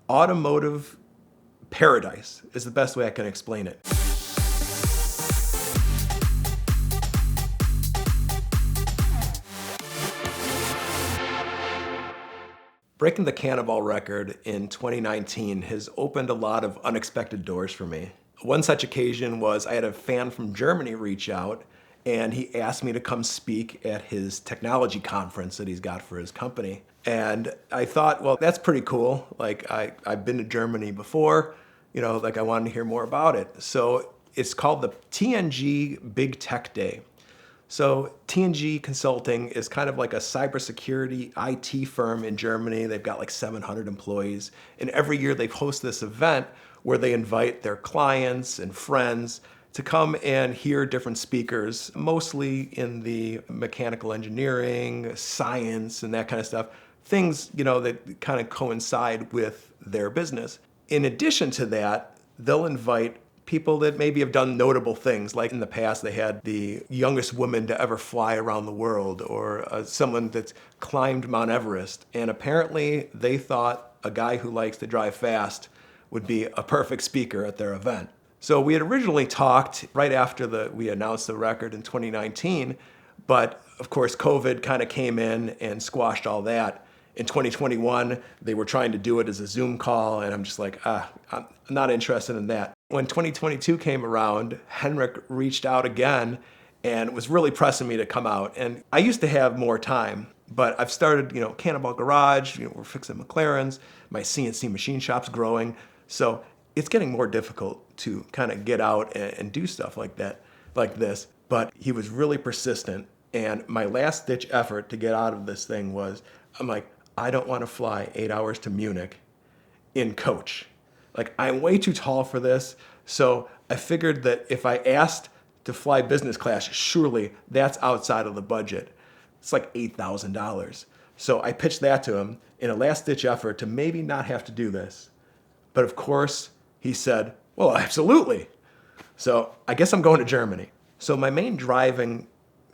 automotive paradise is the best way I can explain it. Breaking the cannonball record in 2019 has opened a lot of unexpected doors for me. One such occasion was I had a fan from Germany reach out and he asked me to come speak at his technology conference that he's got for his company. And I thought, well, that's pretty cool. Like I've been to Germany before, like I wanted to hear more about it. So it's called the TNG Big Tech Day. So TNG Consulting is kind of like a cybersecurity IT firm in Germany. They've got like 700 employees. And every year they host this event where they invite their clients and friends to come and hear different speakers, mostly in the mechanical engineering, science, and that kind of stuff. Things, that kind of coincide with their business. In addition to that, they'll invite people that maybe have done notable things. Like in the past, they had the youngest woman to ever fly around the world, or someone that's climbed Mount Everest. And apparently they thought a guy who likes to drive fast would be a perfect speaker at their event. So we had originally talked right after we announced the record in 2019, but of course COVID kind of came in and squashed all that. In 2021, they were trying to do it as a Zoom call, and I'm just like, I'm not interested in that. When 2022 came around, Henrik reached out again and was really pressing me to come out. And I used to have more time, but I've started, Cannonball Garage, we're fixing McLarens, my CNC machine shop's growing. So it's getting more difficult to kind of get out and do stuff like this. But he was really persistent. And my last ditch effort to get out of this thing was, I'm like, I don't want to fly 8 hours to Munich in coach. Like, I'm way too tall for this. So I figured that if I asked to fly business class, surely that's outside of the budget. It's like $8,000. So I pitched that to him in a last ditch effort to maybe not have to do this. But of course, he said, well, absolutely. So I guess I'm going to Germany. So my main driving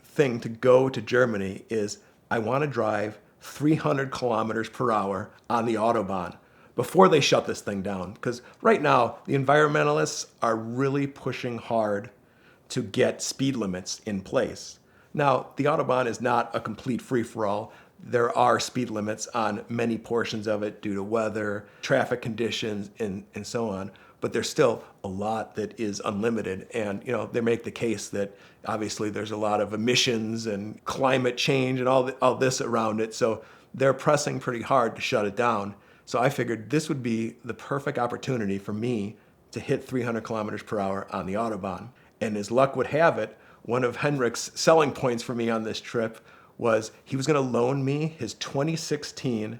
thing to go to Germany is I want to drive 300 kilometers per hour on the Autobahn before they shut this thing down. Because right now, the environmentalists are really pushing hard to get speed limits in place. Now, the Autobahn is not a complete free-for-all. There are speed limits on many portions of it due to weather, traffic conditions, and so on. But there's still a lot that is unlimited. And, they make the case that obviously there's a lot of emissions and climate change and all this around it. So they're pressing pretty hard to shut it down. So I figured this would be the perfect opportunity for me to hit 300 kilometers per hour on the Autobahn. And as luck would have it, one of Henrik's selling points for me on this trip was he was going to loan me his 2016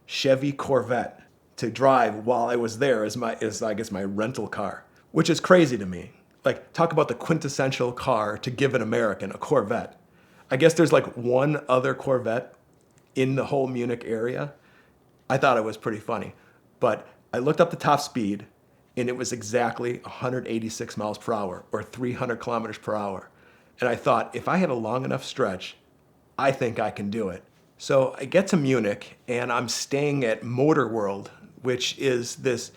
Chevy Corvette to drive while I was there as I guess my rental car, which is crazy to me. Like, talk about the quintessential car to give an American, a Corvette. I guess there's like one other Corvette in the whole Munich area. I thought it was pretty funny, but I looked up the top speed and it was exactly 186 miles per hour or 300 kilometers per hour. And I thought, if I had a long enough stretch, I think I can do it. So I get to Munich and I'm staying at Motorworld, which is this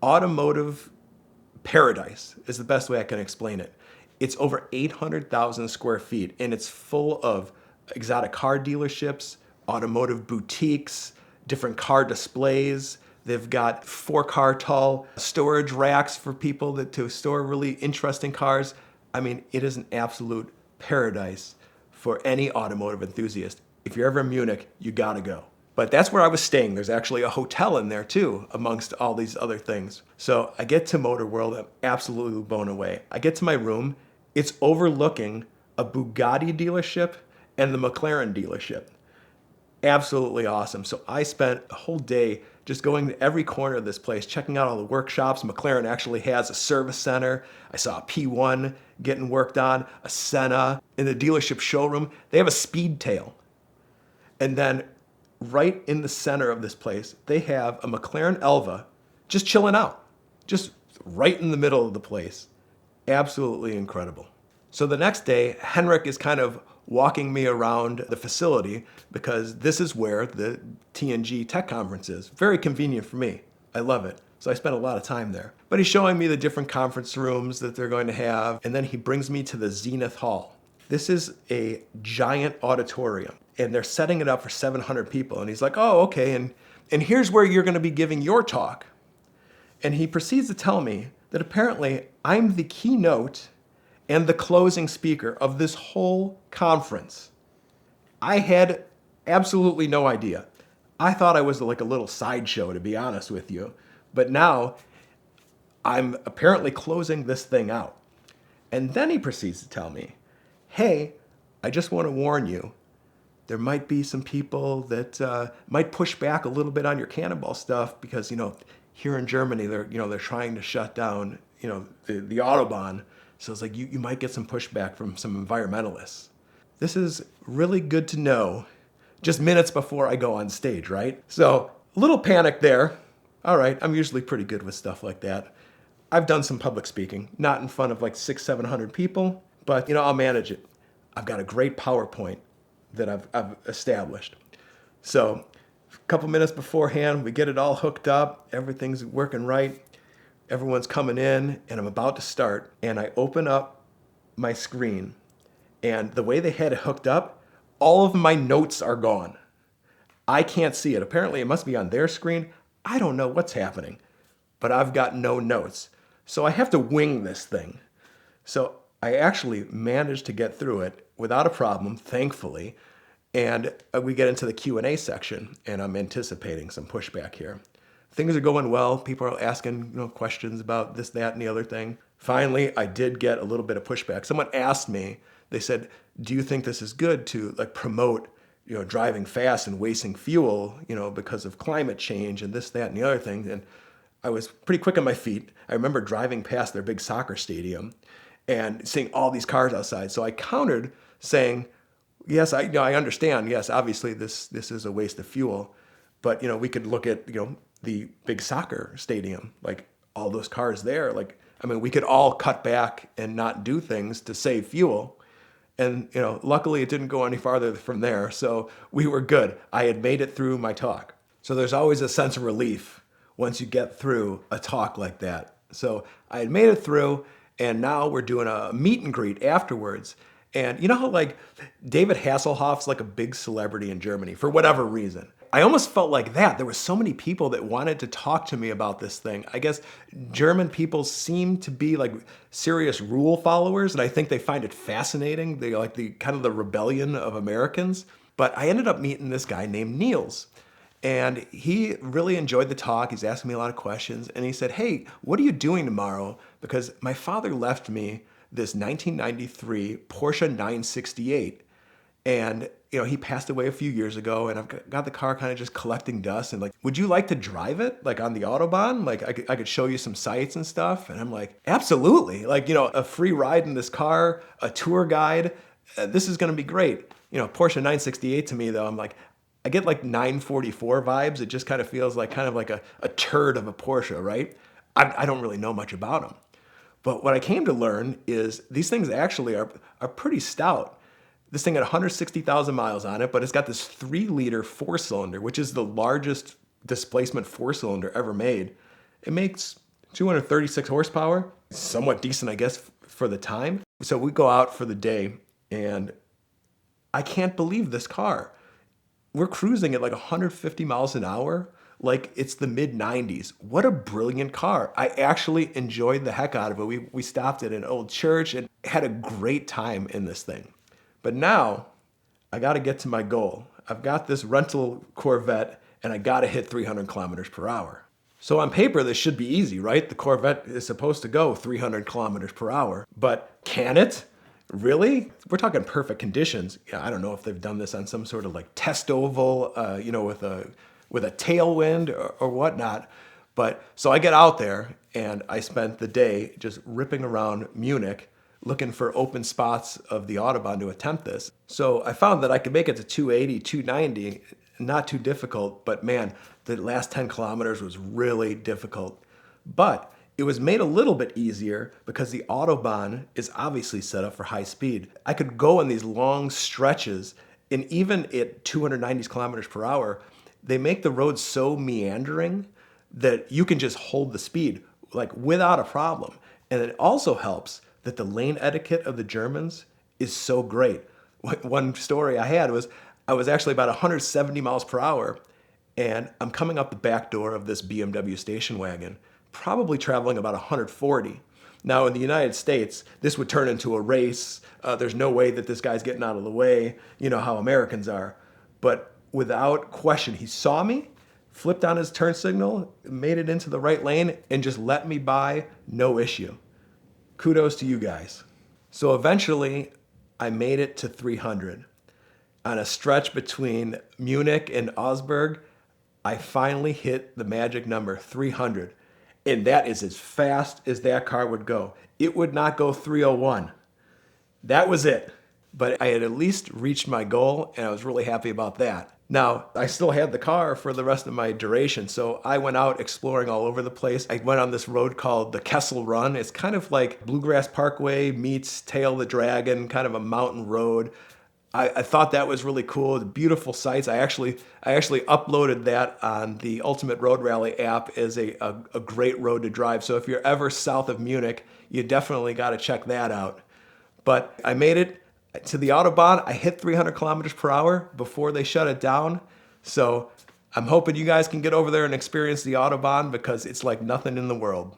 automotive paradise, is the best way I can explain it. It's over 800,000 square feet and it's full of exotic car dealerships, automotive boutiques, different car displays. They've got 4-car tall storage racks for people to store really interesting cars. I mean, it is an absolute paradise for any automotive enthusiast. If you're ever in Munich, you gotta go. But that's where I was staying. There's actually a hotel in there too, amongst all these other things. So I get to Motorworld, I'm absolutely blown away. I get to my room, it's overlooking a Bugatti dealership and the McLaren dealership. Absolutely awesome. So I spent a whole day just going to every corner of this place, checking out all the workshops. McLaren actually has a service center. I saw a P1 getting worked on, a Senna. In the dealership showroom, they have a Speedtail. And then right in the center of this place, they have a McLaren Elva just chilling out, just right in the middle of the place. Absolutely incredible. So the next day, Henrik is kind of walking me around the facility because this is where the TNG Tech Conference is. Very convenient for me. I love it. So I spent a lot of time there. But he's showing me the different conference rooms that they're going to have. And then he brings me to the Zenith Hall. This is a giant auditorium, and they're setting it up for 700 people. And he's like, oh, okay. And here's where you're going to be giving your talk. And he proceeds to tell me that apparently I'm the keynote and the closing speaker of this whole conference. I had absolutely no idea. I thought I was like a little sideshow, to be honest with you. But now I'm apparently closing this thing out. And then he proceeds to tell me, hey, I just want to warn you, there might be some people that might push back a little bit on your cannonball stuff because, here in Germany, they're trying to shut down, the Autobahn. So it's like you might get some pushback from some environmentalists. This is really good to know just minutes before I go on stage, right? So a little panic there. All right, I'm usually pretty good with stuff like that. I've done some public speaking, not in front of like 600-700 people, but I'll manage it. I've got a great PowerPoint that I've established. So a couple minutes beforehand, we get it all hooked up, everything's working right, everyone's coming in, and I'm about to start, and I open up my screen, and the way they had it hooked up, all of my notes are gone. I can't see it. Apparently it must be on their screen. I don't know what's happening, but I've got no notes. So I have to wing this thing. So I actually managed to get through it without a problem, thankfully. And we get into the Q&A section, and I'm anticipating some pushback here. Things are going well. People are asking questions about this, that, and the other thing. Finally, I did get a little bit of pushback. Someone asked me, they said, do you think this is good to promote driving fast and wasting fuel, because of climate change and this, that, and the other thing? And I was pretty quick on my feet. I remember driving past their big soccer stadium and seeing all these cars outside. So I countered saying, yes, I understand. Yes, obviously this is a waste of fuel, but we could look at the big soccer stadium, like all those cars there. We could all cut back and not do things to save fuel. And luckily it didn't go any farther from there, so we were good. I had made it through my talk. So there's always a sense of relief once you get through a talk like that. So I had made it through, and now we're doing a meet and greet afterwards. And you know how David Hasselhoff's like a big celebrity in Germany for whatever reason. I almost felt like that. There were so many people that wanted to talk to me about this thing. I guess German people seem to be like serious rule followers, and I think they find it fascinating. They like the kind of the rebellion of Americans. But I ended up meeting this guy named Niels. And he really enjoyed the talk. He's asking me a lot of questions. And he said, hey, what are you doing tomorrow? Because my father left me this 1993 Porsche 968. And, he passed away a few years ago, and I've got the car kind of just collecting dust. And would you like to drive it on the Autobahn? I could show you some sights and stuff. And I'm like, absolutely. A free ride in this car, a tour guide. This is going to be great. Porsche 968 to me, though, I'm like, I get 944 vibes. It just kind of feels like a turd of a Porsche, right? I don't really know much about them. But what I came to learn is these things actually are pretty stout. This thing had 160,000 miles on it, but it's got this 3-liter 4-cylinder, which is the largest displacement 4-cylinder ever made. It makes 236 horsepower, somewhat decent, I guess, for the time. So we go out for the day, and I can't believe this car. We're cruising at 150 miles an hour, like it's the mid-90s. What a brilliant car. I actually enjoyed the heck out of it. We stopped at an old church and had a great time in this thing. But now, I gotta get to my goal. I've got this rental Corvette, and I gotta hit 300 kilometers per hour. So on paper, this should be easy, right? The Corvette is supposed to go 300 kilometers per hour, but can it? Really? We're talking perfect conditions. I don't know if they've done this on some sort of test oval, with a tailwind or whatnot. But so I get out there, and I spent the day just ripping around Munich, looking for open spots of the Autobahn to attempt this. So I found that I could make it to 280, 290, not too difficult, but man, the last 10 kilometers was really difficult. But it was made a little bit easier because the Autobahn is obviously set up for high speed. I could go in these long stretches, and even at 290 kilometers per hour, they make the road so meandering that you can just hold the speed like without a problem. And it also helps that the lane etiquette of the Germans is so great. One story I had was I was actually about 170 miles per hour, and I'm coming up the back door of this BMW station wagon, probably traveling about 140. Now in the United States, this would turn into a race. There's no way that this guy's getting out of the way. You know how Americans are. But without question, he saw me, flipped on his turn signal, made it into the right lane, and just let me by, no issue. Kudos to you guys. So eventually, I made it to 300. On a stretch between Munich and Augsburg, I finally hit the magic number, 300. And that is as fast as that car would go. It would not go 301. That was it. But I had at least reached my goal, and I was really happy about that. Now, I still had the car for the rest of my duration, so I went out exploring all over the place. I went on this road called the Kessel Run. It's kind of like Bluegrass Parkway meets Tail the Dragon, kind of a mountain road. I thought that was really cool. The beautiful sights. I actually uploaded that on the Ultimate Road Rally app as a great road to drive. So if you're ever south of Munich, you definitely got to check that out. But I made it to the Autobahn. I hit 300 kilometers per hour before they shut it down. So I'm hoping you guys can get over there and experience the Autobahn because it's like nothing in the world.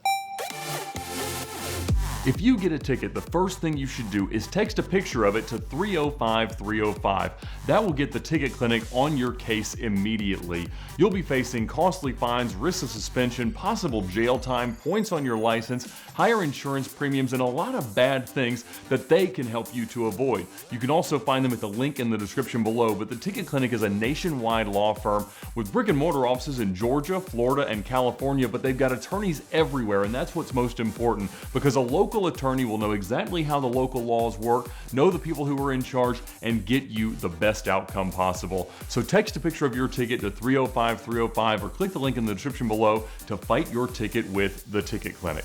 If you get a ticket, the first thing you should do is text a picture of it to 305-305. That will get the ticket clinic on your case immediately. You'll be facing costly fines, risks of suspension, possible jail time, points on your license, higher insurance premiums, and a lot of bad things that they can help you to avoid. You can also find them at the link in the description below, but the Ticket Clinic is a nationwide law firm with brick and mortar offices in Georgia, Florida, and California, but they've got attorneys everywhere, and that's what's most important because a local attorney will know exactly how the local laws work, know the people who are in charge, and get you the best outcome possible. So text a picture of your ticket to 305-305 or click the link in the description below to fight your ticket with the Ticket Clinic.